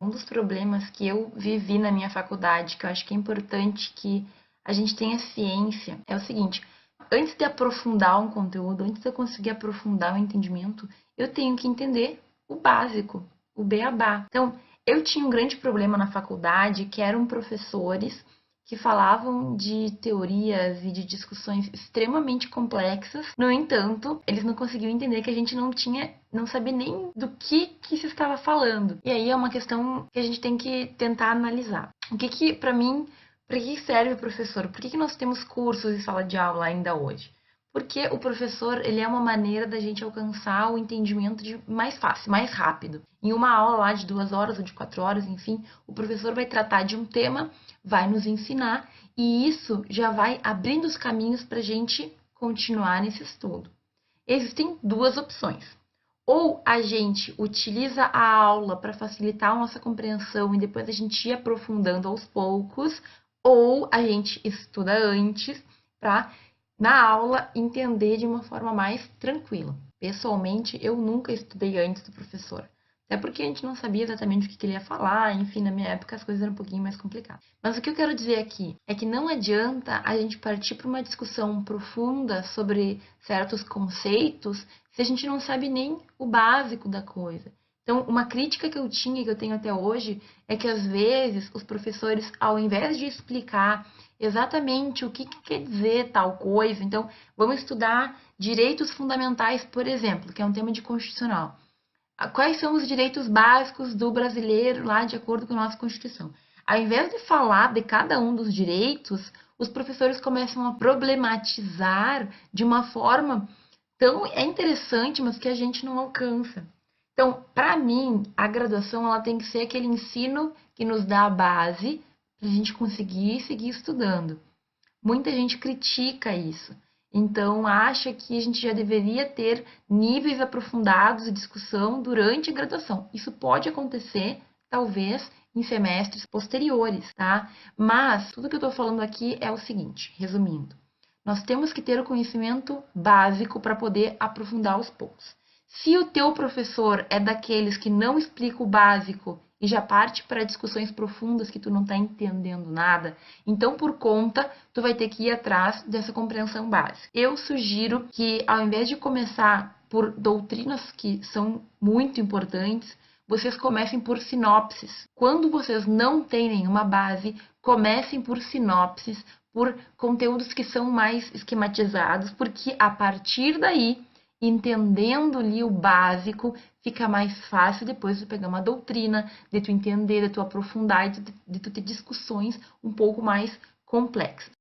um dos problemas que eu vivi na minha faculdade, que eu acho que é importante que a gente tenha ciência, é o seguinte: antes de aprofundar um conteúdo, antes de eu conseguir aprofundar o entendimento, eu tenho que entender o básico, o beabá. Então, eu tinha um grande problema na faculdade, que eram professores que falavam de teorias e de discussões extremamente complexas. No entanto, eles não conseguiam entender que a gente não sabia nem do que se estava falando. E aí é uma questão que a gente tem que tentar analisar. Para mim, para que serve o professor? Por que nós temos cursos em sala de aula ainda hoje? Porque o professor, ele é uma maneira da gente alcançar o entendimento mais fácil, mais rápido. Em uma aula lá de 2 horas ou de 4 horas, enfim, o professor vai tratar de um tema, vai nos ensinar, e isso já vai abrindo os caminhos para a gente continuar nesse estudo. Existem duas opções. Ou a gente utiliza a aula para facilitar a nossa compreensão e depois a gente ir aprofundando aos poucos, ou a gente estuda antes para, na aula, entender de uma forma mais tranquila. Pessoalmente, eu nunca estudei antes do professor. Até porque a gente não sabia exatamente o que ele ia falar, enfim, na minha época as coisas eram um pouquinho mais complicadas. Mas o que eu quero dizer aqui é que não adianta a gente partir para uma discussão profunda sobre certos conceitos se a gente não sabe nem o básico da coisa. Então, uma crítica que eu tinha e que eu tenho até hoje é que às vezes os professores, ao invés de explicar exatamente o que quer dizer tal coisa, então vamos estudar direitos fundamentais, por exemplo, que é um tema de constitucional. Quais são os direitos básicos do brasileiro lá de acordo com a nossa Constituição? Ao invés de falar de cada um dos direitos, os professores começam a problematizar de uma forma tão interessante, mas que a gente não alcança. Então, para mim, a graduação ela tem que ser aquele ensino que nos dá a base para a gente conseguir seguir estudando. Muita gente critica isso. Então, acha que a gente já deveria ter níveis aprofundados de discussão durante a graduação. Isso pode acontecer, talvez, em semestres posteriores, tá? Mas, tudo que eu estou falando aqui é o seguinte, resumindo. Nós temos que ter o conhecimento básico para poder aprofundar aos poucos. Se o teu professor é daqueles que não explica o básico e já parte para discussões profundas que tu não está entendendo nada, então por conta tu vai ter que ir atrás dessa compreensão básica. Eu sugiro que ao invés de começar por doutrinas que são muito importantes, vocês comecem por sinopses. Quando vocês não têm nenhuma base, comecem por sinopses, por conteúdos que são mais esquematizados, porque a partir daí, entendendo ali o básico, fica mais fácil depois de pegar uma doutrina, de tu entender, de tu aprofundar e de tu ter discussões um pouco mais complexas.